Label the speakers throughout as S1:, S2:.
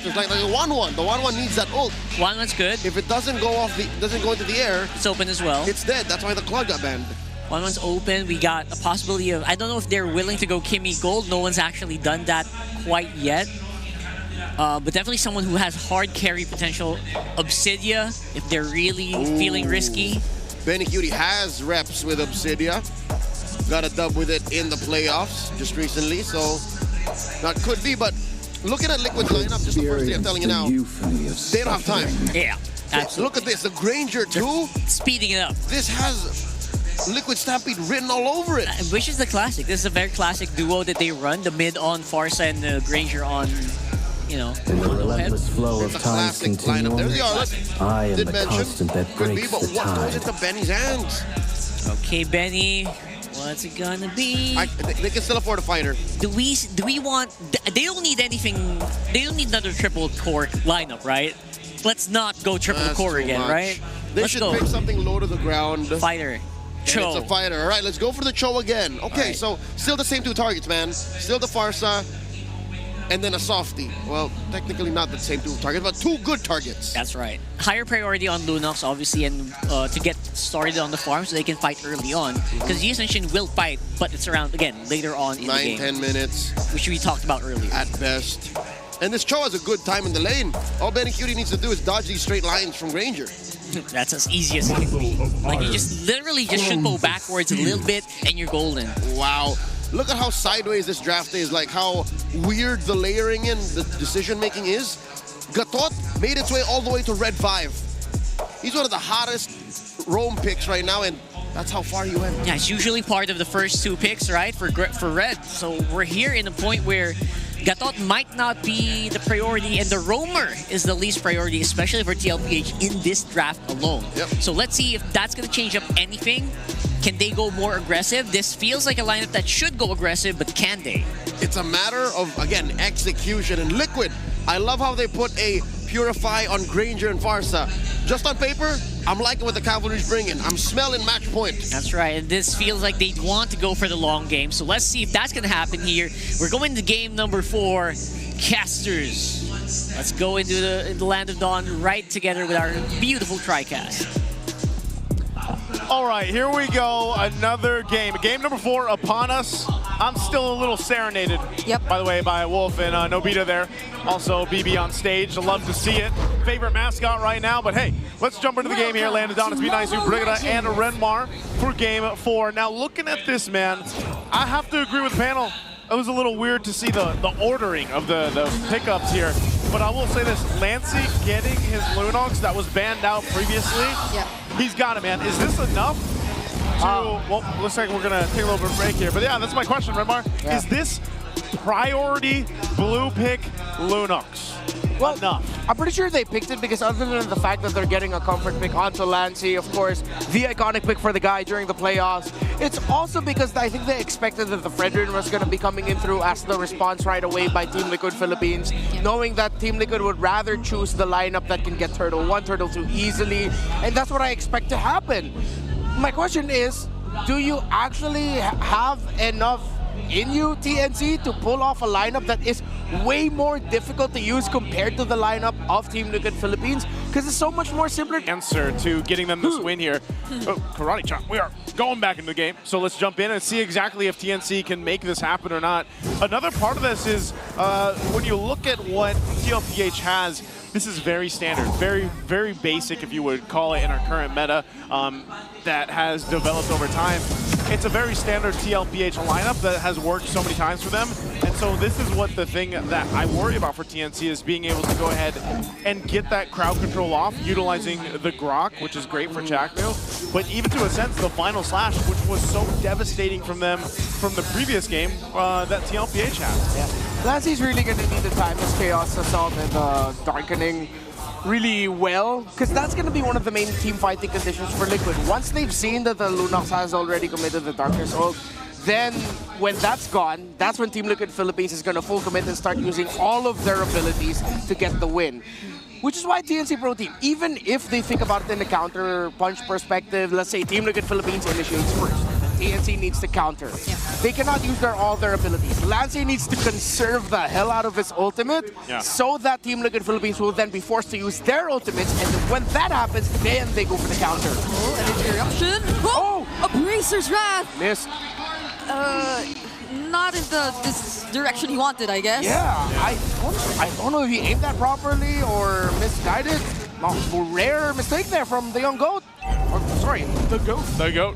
S1: There's like a 1-1. The 1-1 needs that ult.
S2: 1-1's good.
S1: If it doesn't go off, doesn't go into the air,
S2: It's open as well.
S1: it's dead. That's why the Claude got banned.
S2: 1-1's open. We got a possibility of, I don't know if they're willing to go Kimmy Gold. No one's actually done that quite yet. But definitely someone who has hard carry potential. Obsidia, if they're really feeling risky.
S1: Benny Cutie has reps with Obsidia. Got a dub with it in the playoffs just recently, so that could be. But looking at Liquid's lineup, just the first thing I'm telling you now, they don't have time.
S2: Yeah, absolutely.
S1: Look at this, the Granger too.
S2: Speeding it up.
S1: This has Liquid Stampede written all over it.
S2: Which is the classic. This is a very classic duo that they run. The mid on Farsa and the Granger on, you know,
S3: in the relentless flow
S1: it's
S3: of
S1: a
S3: time's
S1: classic lineup. There's the
S3: continuum.
S1: Arlet.
S3: I am
S1: Did
S3: the
S1: mention.
S3: constant that
S1: Could be,
S3: breaks
S1: but
S3: the
S1: what goes
S3: tide.
S1: into Benny's hands?
S2: Okay, Benny. What's it gonna be?
S1: They can still afford a fighter.
S2: Do we want? They don't need anything. They don't need another triple core lineup, right? Let's not go triple
S1: That's
S2: core
S1: too
S2: again,
S1: much.
S2: right?
S1: They
S2: Let's
S1: should
S2: go.
S1: pick something low to the ground.
S2: Fighter. Cho.
S1: And it's a fighter. All right, let's go for the Cho again. Okay,
S2: right.
S1: so still the same two targets, man. Still the Farsa, and then a softie. Well, technically not the same two targets, but two good targets.
S2: That's right. Higher priority on Lunox, obviously, and to get started on the farm so they can fight early on. Because the Ascension will fight, but it's around, again, later on in the game.
S1: 9-10 minutes.
S2: Which we talked about earlier.
S1: At best. And this Cho has a good time in the lane. All Benny Cutie needs to do is dodge these straight lines from Granger.
S2: That's as easy as it can be. Like, you just literally just should go backwards a little bit, and you're golden.
S1: Wow. Look at how sideways this draft is, like how weird the layering and the decision-making is. Gatot made its way all the way to Red 5. He's one of the hottest roam picks right now, and that's how far he went.
S2: Yeah, it's usually part of the first two picks, right, for Red. So we're here in a point where Gatot might not be the priority, and the roamer is the least priority, especially for TLPH in this draft alone.
S1: Yep.
S2: So let's see if that's going to change up anything. Can they go more aggressive? This feels like a lineup that should go aggressive, but can they?
S1: It's a matter of, again, execution. And Liquid, I love how they put a Purify on Granger and Farsa. Just on paper, I'm liking what the Cavalry's bringing. I'm smelling match point.
S2: That's right, and this feels like they want to go for the long game. So let's see if that's going to happen here. We're going to game number 4, Casters. Let's go into the Land of Dawn right together with our beautiful TriCast.
S4: All right, here we go. Another game. Game number 4 upon us. I'm still a little serenaded, by the way, by Wolf and Nobita there. Also, BB on stage. Love to see it. Favorite mascot right now, but hey, let's jump into the game here. Land of Dawn, it's B9, Brigida, and Renmar for game 4. Now, looking at this, man, I have to agree with the panel. It was a little weird to see the ordering of the pickups here. But I will say this, Lancey getting his Lunox that was banned out previously, he's got it, man. Is this enough to, well, looks like we're gonna take a little bit of a break here. But yeah, that's my question, Renmar.
S5: Yeah.
S4: Is this priority blue pick Lunox enough?
S5: I'm pretty sure they picked it because other than the fact that they're getting a comfort pick onto Lancey, of course, the iconic pick for the guy during the playoffs, it's also because I think they expected that the Fredrin was going to be coming in through as the response right away by Team Liquid Philippines, knowing that Team Liquid would rather choose the lineup that can get Turtle 1, Turtle 2 easily, and that's what I expect to happen. My question is, do you actually have enough in you, TNC, to pull off a lineup that is way more difficult to use compared to the lineup of Team Liquid Philippines? Because it's so much more simpler.
S4: Answer to getting them this win here. Oh, karate chop. We are going back into the game. So let's jump in and see exactly if TNC can make this happen or not. Another part of this is when you look at what TLPH has, this is very standard, very, very basic, if you would call it, in our current meta that has developed over time. It's a very standard TLPH lineup that has worked so many times for them. And so this is what the thing that I worry about for TNC is being able to go ahead and get that crowd control off, utilizing the Grok, which is great for Jackmill. But even to a sense, the final slash, which was so devastating from them from the previous game that TLPH has.
S5: Yeah. Lancey's really going to need the Timeless Chaos Assault and Darkening really well, because that's going to be one of the main team fighting conditions for Liquid. Once they've seen that the Lunox has already committed the Darkness ult, then when that's gone, that's when Team Liquid Philippines is going to full commit and start using all of their abilities to get the win. Which is why TNC Pro Team, even if they think about it in a counter punch perspective, let's say Team Liquid Philippines initiates first. TNC needs to counter.
S3: Yeah.
S5: They cannot use all their abilities. Lancey needs to conserve the hell out of his ultimate so that Team Liquid Philippines will then be forced to use their ultimates, and then when that happens, then they go for the counter.
S3: Oh, an interruption. Oh! A Bracer's Wrath!
S5: Missed.
S3: Not in this direction he wanted, I guess.
S5: Yeah, I don't know if he aimed that properly or misguided. Rare mistake there from the young goat. Or, sorry, the goat.
S4: The GOAT.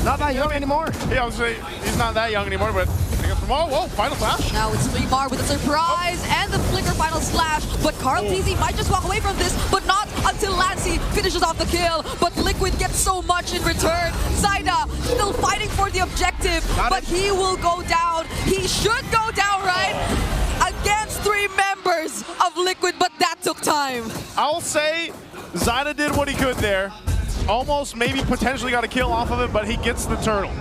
S5: Not that young anymore.
S4: Yeah, I was saying, he's not that young anymore, but I guess from whoa, final flash.
S3: Now it's Limar with a surprise and the flicker final slash. But Carl TZ might just walk away from this, but not until Lancey finishes off the kill. But Liquid gets so much in return. Zaida still fighting for the objective, but he will go down. He should go down, right? Against 3 members of Liquid, but that took time.
S4: I'll say Zaida did what he could there. Almost maybe potentially got a kill off of it, but he gets the turtle.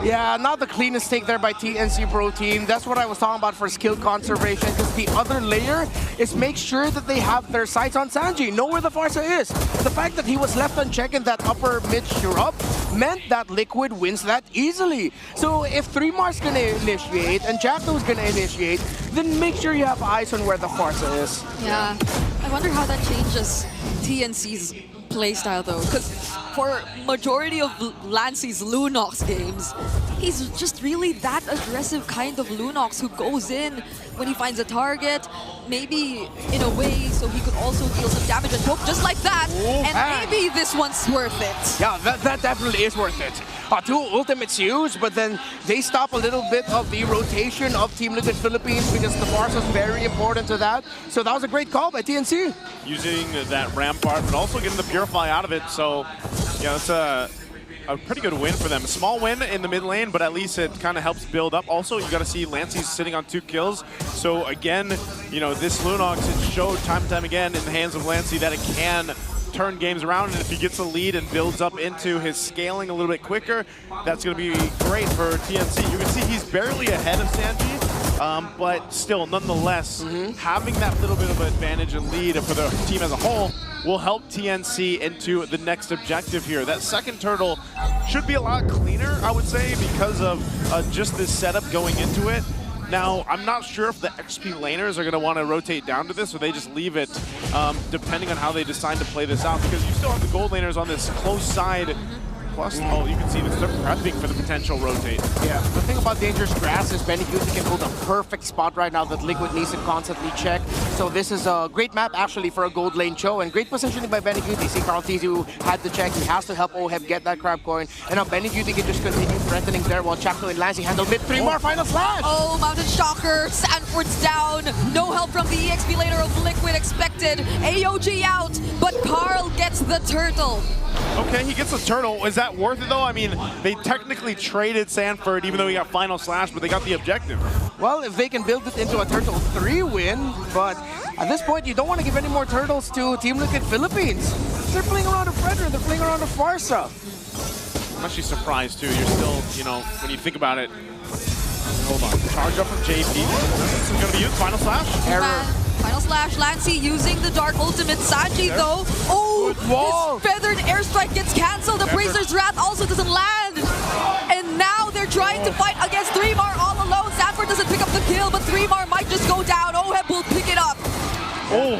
S5: Yeah, not the cleanest take there by TNC Pro Team. That's what I was talking about for skill conservation, because the other layer is make sure that they have their sights on Sanji, know where the Farsa is. The fact that he was left unchecked in that upper mid shrub meant that Liquid wins that easily. So if 3mar's gonna initiate and Jackdo's gonna initiate, then make sure you have eyes on where the Farsa is.
S3: Yeah, I wonder how that changes TNC's playstyle though, because for majority of Lancey's Lunox games, he's just really that aggressive kind of Lunox who goes in when he finds a target, maybe in a way so he could also deal some damage and poke just like that, and maybe this one's worth it.
S5: Yeah, that definitely is worth it. 2 ultimates used, but then they stop a little bit of the rotation of Team Liquid Philippines because the Farsa is very important to that. So that was a great call by TNC.
S4: Using that Rampart, but also getting the Purify out of it. So, yeah, it's a pretty good win for them. A small win in the mid lane, but at least it kind of helps build up. Also, you got to see Lancey's sitting on 2 kills. So again, you know, this Lunox, it showed time and time again in the hands of Lancey that it can turn games around, and if he gets a lead and builds up into his scaling a little bit quicker, that's going to be great for TNC. You can see he's barely ahead of Sanji, but still, nonetheless, having that little bit of advantage and lead for the team as a whole will help TNC into the next objective here. That second turtle should be a lot cleaner, I would say, because of just this setup going into it. Now, I'm not sure if the XP laners are going to want to rotate down to this, or they just leave it, depending on how they decide to play this out, because you still have the gold laners on this close side. Plus, oh, you can see this, they're prepping for the potential rotate. Yeah,
S5: the thing about Dangerous Grass is Benny Cutie can hold a perfect spot right now that Liquid needs to constantly check. So this is a great map actually for a gold lane show, and great positioning by Benny Cutie. See Carl Tizu had to check, he has to help Oheb get that crab coin, and now Benny Cutie can just continue threatening there while Chapto and Lancey handle mid. 3 more final slash!
S3: Oh, Mountain Shocker, Sanford's down, no help from the EXP laner of Liquid expected. AOG out, but Carl gets the turtle.
S4: Okay, he gets a turtle. Is that worth it though? I mean, they technically traded Sanford even though he got final slash, but they got the objective.
S5: Well, if they can build it into a Turtle 3 win, but at this point you don't want to give any more turtles to Team Liquid Philippines. They're playing around a Predator, they're playing around a Farsa.
S4: I'm actually surprised too. You're still, you know, when you think about it. Hold on. Charge up from JP. This is going to be used. Final slash.
S5: Error.
S3: Final slash, Lancey using the Dark Ultimate. Sanji though, oh, his feathered airstrike gets cancelled. The Bracer's Wrath also doesn't land. And now they're trying to fight against 3mar all alone. Sanford doesn't pick up the kill, but 3mar might just go down. Oheb will pick it up.
S4: Oh,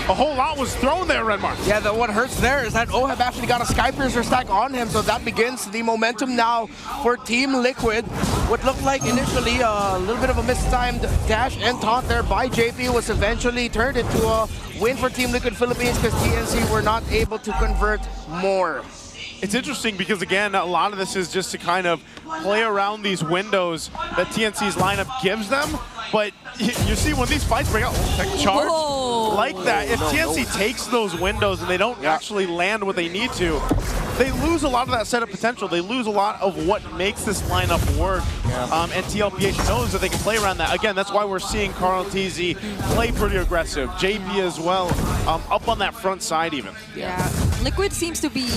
S4: a whole lot was thrown there, Redmark.
S5: Yeah, what hurts there is that Oheb actually got a Skypiercer stack on him, so that begins the momentum now for Team Liquid. What looked like initially a little bit of a mistimed dash and taunt there by JP was eventually turned into a win for Team Liquid Philippines because TNC were not able to convert more.
S4: It's interesting because, again, a lot of this is just to kind of play around these windows that TNC's lineup gives them. But you see when these fights break out, like charge, like that, if TNC takes those windows and they don't actually land what they need to, they lose a lot of that setup potential. They lose a lot of what makes this lineup work. And TLPH knows that they can play around that. Again, that's why we're seeing Carl TZ play pretty aggressive. JP as well, up on that front side even.
S3: Yeah, Liquid seems to be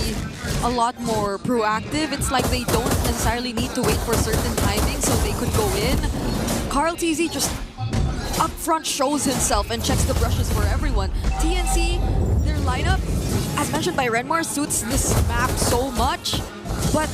S3: a lot more proactive. It's like they don't necessarily need to wait for certain timing so they could go in. Carl TZ just up front shows himself and checks the brushes for everyone. TNC, their lineup, as mentioned by Renmar, suits this map so much, but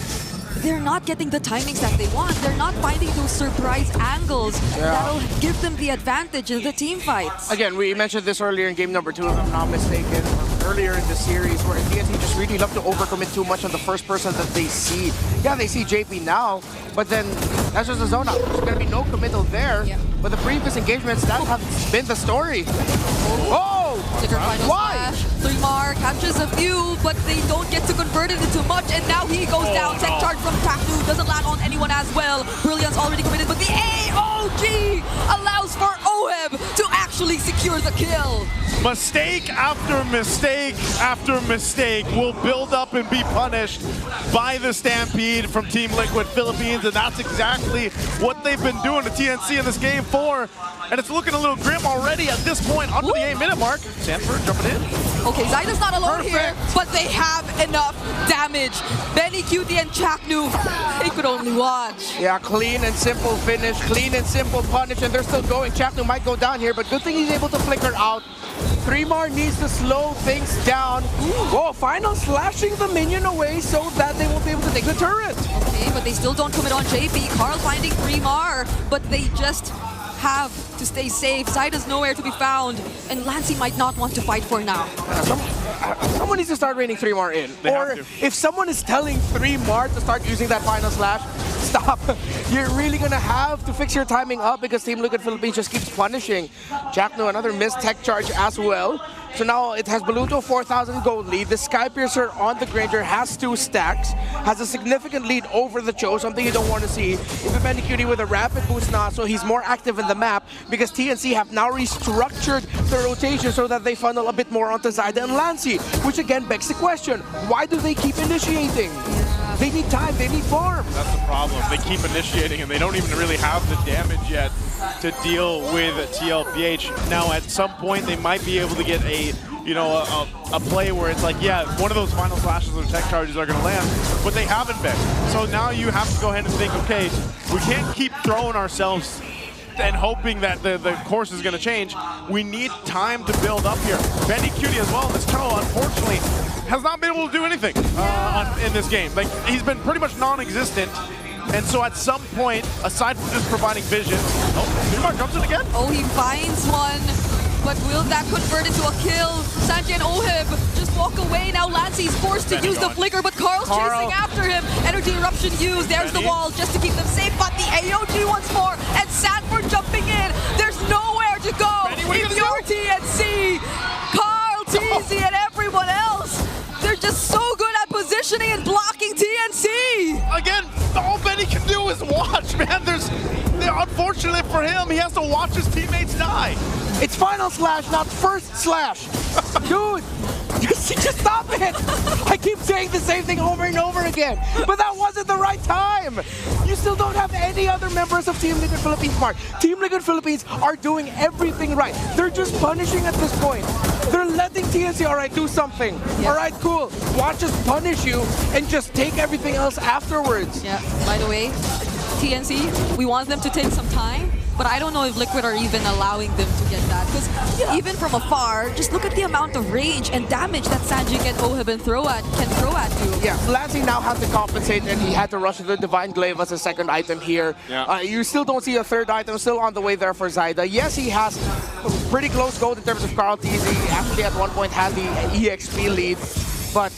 S3: they're not getting the timings that they want. They're not finding those surprise angles that'll give them the advantage in the team fights.
S5: Again, we mentioned this earlier in game number 2, if I'm not mistaken, earlier in the series, where TNC just really love to overcommit too much on the first person that they see. Yeah, they see JP now, but then that's just a zone out. There's going to be no committal there.
S3: Yeah.
S5: But the previous engagements, that have been the story. Oh!
S3: Flicker final
S5: Why?
S3: slash. 3mar catches a few, but they don't get to convert it into much, and now he goes down. Tech charge from Taknu doesn't land on anyone as well. Brilliant's already committed, but the AOG allows for Oheb to actually secure the kill.
S4: Mistake after mistake after mistake will build up and be punished by the Stampede from Team Liquid Philippines, and that's exactly what they've been doing to TNC in this game 4. And it's looking a little grim already at this point, under the 8-minute mark. Sanford jumping in.
S3: Okay, Zyda's not alone
S5: Perfect.
S3: here, but they have enough damage. Benny, Cutie, and Chaknu, they could only watch.
S5: Yeah, clean and simple finish, clean and simple punish, and they're still going. Chaknu might go down here, but good thing he's able to flicker out. 3mar needs to slow things down. Oh, final slashing the minion away so that they will be able to take the turret.
S3: Okay, but they still don't commit on JP. Carl finding 3mar, but they just have to stay safe. Zyda's nowhere to be found, and Lancey might not want to fight for now.
S5: Someone needs to start raining 3mar in.
S4: They
S5: or
S4: have to.
S5: if someone is telling 3mar to start using that final slash, stop. You're really gonna have to fix your timing up because Team Liquid Philippines just keeps punishing. Jackno, another missed tech charge as well. So now it has Baluto 4,000 gold lead. The Skypiercer on the Granger has 2 stacks, has a significant lead over the Cho, something you don't want to see. Benny Cutie with a rapid boost now, so he's more active in the map because TNC have now restructured the rotation so that they funnel a bit more onto Zyda and Lancey, which again begs the question, why do they keep initiating? They need time, they need farm.
S4: That's the problem. They keep initiating and they don't even really have the damage yet to deal with TLPH. Now at some point they might be able to get a play where it's like, yeah, one of those final flashes or tech charges are going to land, but they haven't been. So now you have to go ahead and think, okay, we can't keep throwing ourselves and hoping that the course is going to change. We need time to build up here. Benny Cutie as well, this Cho, unfortunately, has not been able to do anything in this game. Like, he's been pretty much non-existent. And so at some point, aside from just providing vision, Neymar jumps in again?
S3: Oh, he finds one, but will that convert into a kill? Sanjay and Oheb just walk away. Now Lancey's forced to use the flicker, but Carl's chasing after him. Energy eruption used. There's the wall just to keep them safe, but the AOG once more, and Sanford jumping in. There's nowhere to go. If you're TNC, Carl, TZ, and everyone else, they're just so good at positioning and blocking TNC.
S4: Again, all Benny can do is watch, man. Unfortunately for him, he has to watch his teammates die.
S5: It's final slash, not first slash. Dude, just stop it. I keep saying the same thing over and over again, but that wasn't the right time. You still don't have any other members of Team Liquid Philippines part. Team Liquid Philippines are doing everything right. They're just punishing at this point. They're letting TNC, all right, do something.
S3: Yeah.
S5: All right, cool. Watch us punish you and just take everything else afterwards.
S3: Yeah, by the way, TNC, we want them to take some time, but I don't know if Liquid are even allowing them to get that. Because even from afar, just look at the amount of range and damage that Sanjik and Oheb can throw at you.
S5: Yeah, Lancey now has to compensate, and he had to rush the Divine Glaive as a second item here.
S4: Yeah.
S5: You still don't see a third item, still on the way there for Zyda. Yes, he has pretty close gold in terms of Carl TZ. Actually, at one point had the EXP lead, but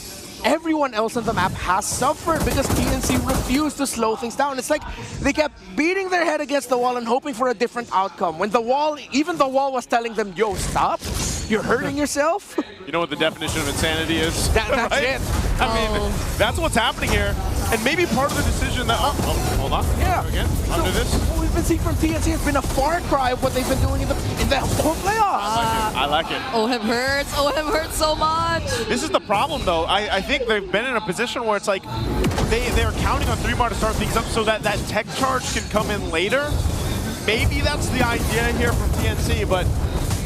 S5: everyone else on the map has suffered because TNC refused to slow things down. It's like they kept beating their head against the wall and hoping for a different outcome. When the wall, even the wall was telling them, yo, stop, you're hurting yourself.
S4: You know what the definition of insanity is?
S5: That's
S4: right?
S5: it.
S4: I mean, that's what's happening here. And maybe part of the decision that, hold on.
S5: Yeah.
S4: Again, under this.
S5: What we've been seeing from TNC has been a far cry of what they've been doing in the whole playoffs.
S4: I like it.
S3: Oheb hurts so much.
S4: This is the problem, though. I think they've been in a position where it's like they're counting on 3mar to start things up so that that tech charge can come in later. Maybe that's the idea here from TNC, but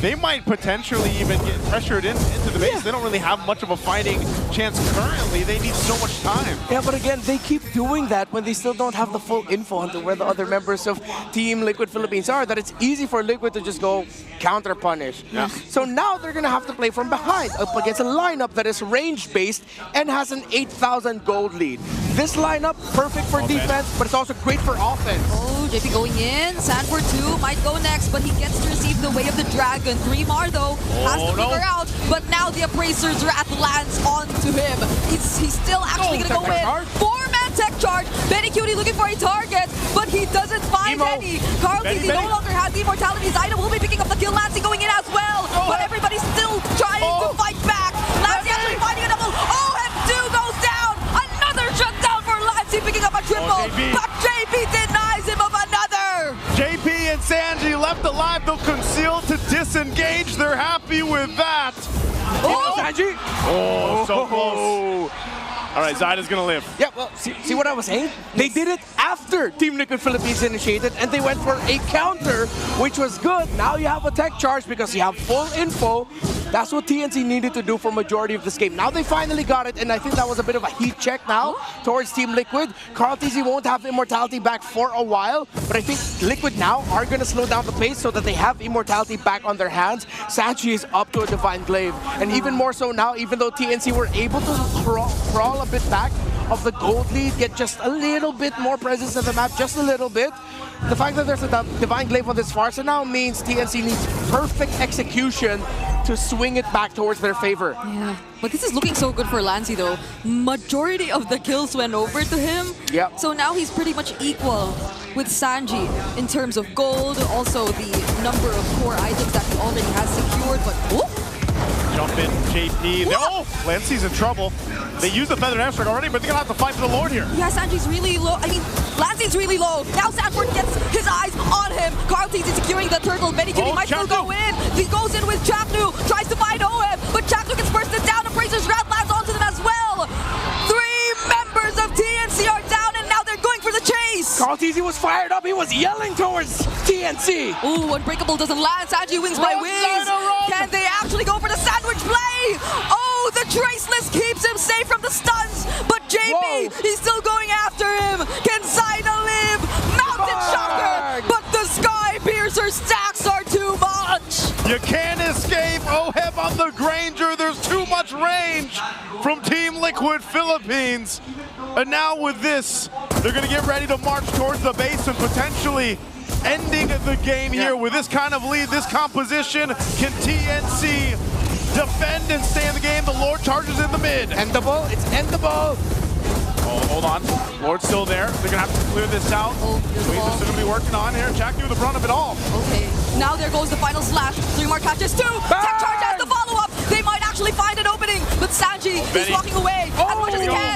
S4: they might potentially even get pressured into the base.
S5: Yeah.
S4: They don't really have much of a fighting chance currently. They need so much time.
S5: Yeah, but again, they keep doing that when they still don't have the full info onto where the other members of Team Liquid Philippines are, that it's easy for Liquid to just go counter punish.
S4: Yeah.
S5: So now they're going to have to play from behind up against a lineup that is range-based and has an 8,000 gold lead. This lineup, perfect for defense, but it's also great for offense.
S3: Oh, JP going in. Sanford 2 might go next, but he gets to receive the way of the dragon. 3 though has to figure out, but now the Appraiser's Wrath lands onto him. He's still actually gonna go in. 4-man tech charge. Benny Cutie looking for a target, but he doesn't find any. Carl TZ no longer has the immortality. Zaida will be picking up the kill. Lancey going in as well, but everybody's still trying to fight back. Lancey actually finding a double. Oh, M2 goes down. Another shutdown for Lancey picking up a triple, but JP denies him of another.
S4: JP and Sanji left alive, though concealed to disengage. They're happy with that.
S5: Oh, Sanji!
S4: Oh, so close. All right, Zaida's gonna live.
S5: Yeah, well, see what I was saying? They did it after Team Liquid Philippines initiated, and they went for a counter, which was good. Now you have a tech charge because you have full info. That's what TNC needed to do for majority of this game. Now they finally got it, and I think that was a bit of a heat check now towards Team Liquid. Carl TZ won't have Immortality back for a while, but I think Liquid now are going to slow down the pace so that they have Immortality back on their hands. Sanji is up to a Divine Glaive, and even more so now, even though TNC were able to crawl a bit back of the gold lead, get just a little bit more presence in the map, just a little bit. The fact that there's a Divine Glaive on this Farsa now means TNC needs perfect execution to swing it back towards their favor.
S3: Yeah, but this is looking so good for Lancey though. Majority of the kills went over to him.
S5: Yep.
S3: So now he's pretty much equal with Sanji in terms of gold, also the number of core items that he already has secured, but
S4: Jump in, JP. Oh, Lancey's in trouble. They used the Feathered Hamstring already, but they're gonna have to fight for the Lord here.
S3: yeah, Sanji's really low. I mean, Lancey's really low. Now Sanford gets his eyes on him. Carl TZ securing the turtle. Benny Cutie might still go in. He goes in with Chaknu, tries to find OM, but Chaknu gets bursted down. Appraiser's Wrath lands onto them as well. 3 members of TNC are down, and now they're going for the chase.
S5: Carl TZ was fired up. He was yelling towards TNC.
S3: Ooh, Unbreakable doesn't land. Sanji wins by wings. Can they actually go for the sandwich play? Oh, the Traceless keeps him safe from the stuns, but JP, he's still going after him. Can Zaida live? Mountain Shocker, but the Sky Piercer stacks are too much.
S4: You can't escape. Oheb on the Granger. There's too much range from Team Liquid Philippines. And now with this, they're going to get ready to march towards the base and potentially ending the game here with this kind of lead, this composition. Can TNC defend and stay in the game? The Lord charges in the mid.
S5: Endable, it's endable.
S4: Oh, hold on. Lord's still there. They're going to have to clear this out.
S3: Oh, there's the
S4: We're
S3: ball.
S4: still going to be working on here. Jack knew the brunt of it all.
S3: Okay, now there goes the final slash. 3 more catches, 2. Tech charge has the follow-up. They might actually find an opening, but Sanji is walking away as much as he can.